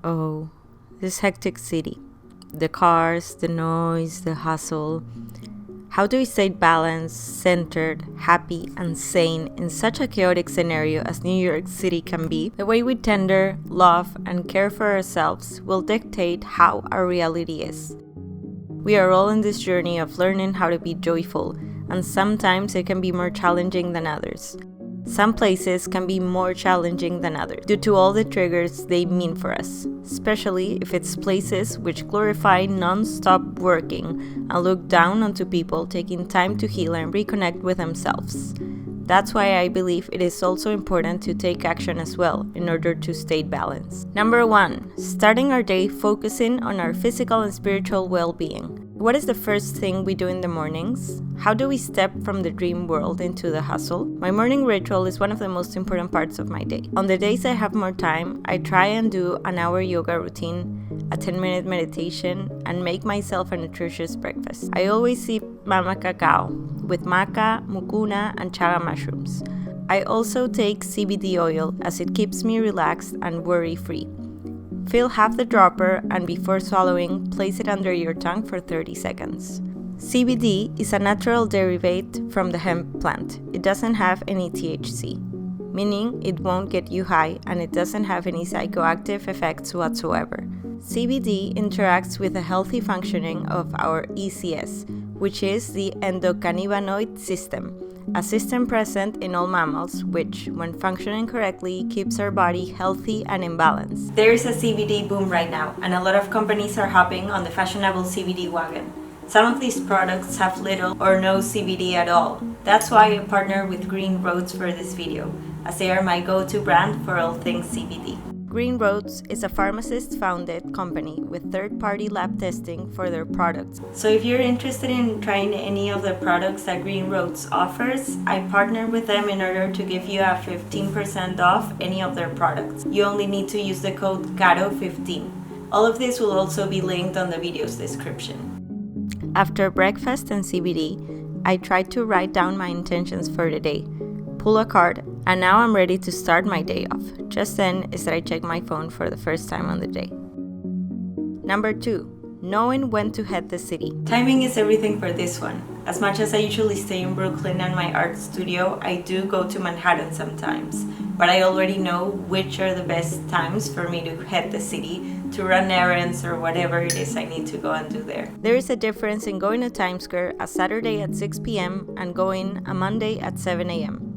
Oh, this hectic city. The cars, the noise, the hustle. How do we stay balanced, centered, happy, and sane in such a chaotic scenario as New York City can be? The way we tender, love, and care for ourselves will dictate how our reality is. We are all in this journey of learning how to be joyful, and sometimes it can be more challenging than others. Some places can be more challenging than others due to all the triggers they mean for us, especially if it's places which glorify non-stop working and look down onto people taking time to heal and reconnect with themselves. That's why I believe it is also important to take action as well in order to stay balanced. Number 1, starting our day focusing on our physical and spiritual well-being. What is the first thing we do in the mornings? How do we step from the dream world into the hustle? My morning ritual is one of the most important parts of my day. On the days I have more time, I try and do an hour yoga routine, a 10-minute meditation, and make myself a nutritious breakfast. I always sip mama cacao with maca, mucuna, and chaga mushrooms. I also take CBD oil as it keeps me relaxed and worry-free. Fill half the dropper and before swallowing, place it under your tongue for 30 seconds. CBD is a natural derivative from the hemp plant. It doesn't have any THC, meaning it won't get you high and it doesn't have any psychoactive effects whatsoever. CBD interacts with the healthy functioning of our ECS, which is the endocannabinoid system, a system present in all mammals, which, when functioning correctly, keeps our body healthy and in balance. There is a CBD boom right now, and a lot of companies are hopping on the fashionable CBD wagon. Some of these products have little or no CBD at all. That's why I partner with Green Roads for this video, as they are my go-to brand for all things CBD. Green Roads is a pharmacist-founded company with third-party lab testing for their products. So if you're interested in trying any of the products that Green Roads offers, I partner with them in order to give you a 15% off any of their products. You only need to use the code Caro15. All of this will also be linked on the video's description. After breakfast and CBD, I tried to write down my intentions for the day, pull a card, and now I'm ready to start my day off. Just then is that I check my phone for the first time on the day. Number 2, knowing when to head the city. Timing is everything for this one. As much as I usually stay in Brooklyn and my art studio, I do go to Manhattan sometimes. But I already know which are the best times for me to head the city, to run errands or whatever it is I need to go and do there. There is a difference in going to Times Square a Saturday at 6 p.m. and going a Monday at 7 a.m.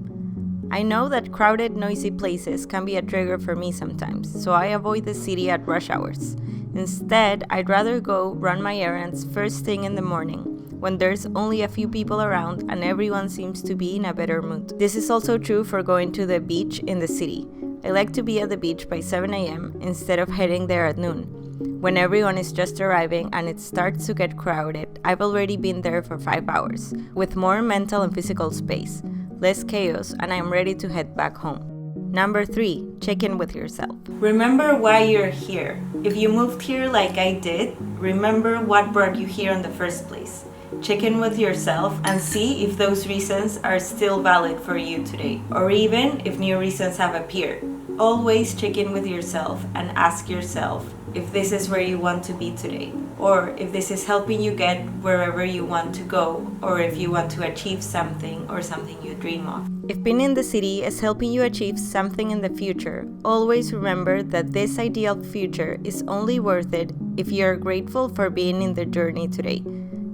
I know that crowded, noisy places can be a trigger for me sometimes, so I avoid the city at rush hours. Instead, I'd rather go run my errands first thing in the morning, when there's only a few people around and everyone seems to be in a better mood. This is also true for going to the beach in the city. I like to be at the beach by 7 a.m. instead of heading there at noon. When everyone is just arriving and it starts to get crowded, I've already been there for 5 hours, with more mental and physical space, less chaos, and I'm ready to head back home. Number 3, check in with yourself. Remember why you're here. If you moved here like I did, remember what brought you here in the first place. Check in with yourself and see if those reasons are still valid for you today, or even if new reasons have appeared. Always check in with yourself and ask yourself if this is where you want to be today, or if this is helping you get wherever you want to go, or if you want to achieve something or something you dream of. If being in the city is helping you achieve something in the future, always remember that this ideal future is only worth it if you are grateful for being in the journey today.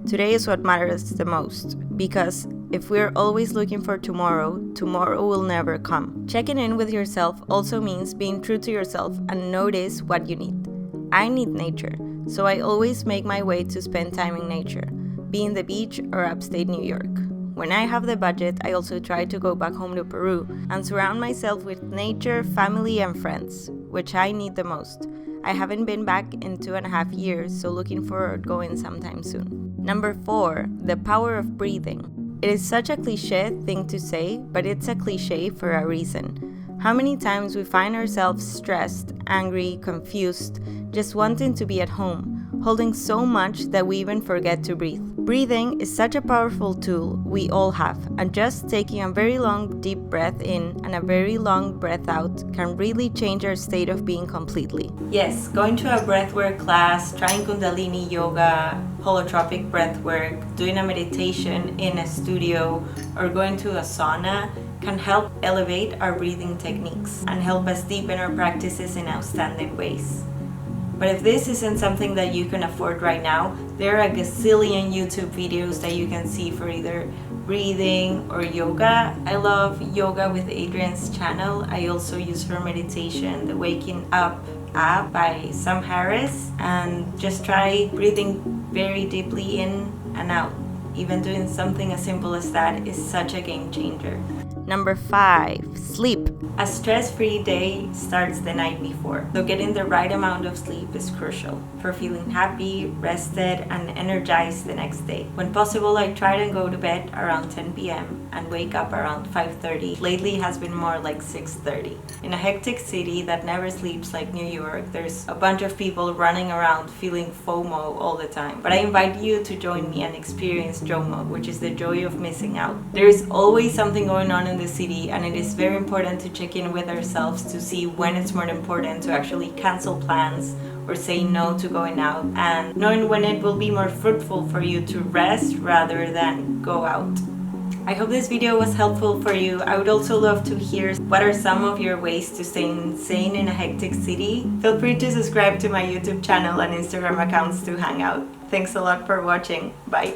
Today is what matters the most, because if we're always looking for tomorrow, tomorrow will never come. Checking in with yourself also means being true to yourself and notice what you need. I need nature, so I always make my way to spend time in nature, be in the beach or upstate New York. When I have the budget, I also try to go back home to Peru and surround myself with nature, family, and friends, which I need the most. I haven't been back in 2.5 years, so looking forward going sometime soon. Number 4, the power of breathing. It is such a cliche thing to say, but it's a cliche for a reason. How many times we find ourselves stressed, angry, confused, just wanting to be at home, holding so much that we even forget to breathe. Breathing is such a powerful tool we all have, and just taking a very long deep breath in and a very long breath out can really change our state of being completely. Yes, going to a breathwork class, trying Kundalini yoga, holotropic breathwork, doing a meditation in a studio, or going to a sauna can help elevate our breathing techniques and help us deepen our practices in outstanding ways. But if this isn't something that you can afford right now, there are a gazillion YouTube videos that you can see for either breathing or yoga. I love Yoga with Adrian's channel. I also use for meditation the Waking Up app by Sam Harris, and just try breathing very deeply in and out. Even doing something as simple as that is such a game changer. Number 5, sleep. A stress-free day starts the night before, so getting the right amount of sleep is crucial for feeling happy, rested, and energized the next day. When possible, I try to go to bed around 10 p.m. and wake up around 5:30. Lately it has been more like 6:30. In a hectic city that never sleeps like New York, there's a bunch of people running around feeling FOMO all the time. But I invite you to join me and experience JOMO, which is the joy of missing out. There is always something going on in the city, and it is very important to check in with ourselves to see when it's more important to actually cancel plans or say no to going out, and knowing when it will be more fruitful for you to rest rather than go out. I hope this video was helpful for you. I would also love to hear what are some of your ways to stay sane in a hectic city. Feel free to subscribe to my YouTube channel and Instagram accounts to hang out. Thanks a lot for watching. Bye.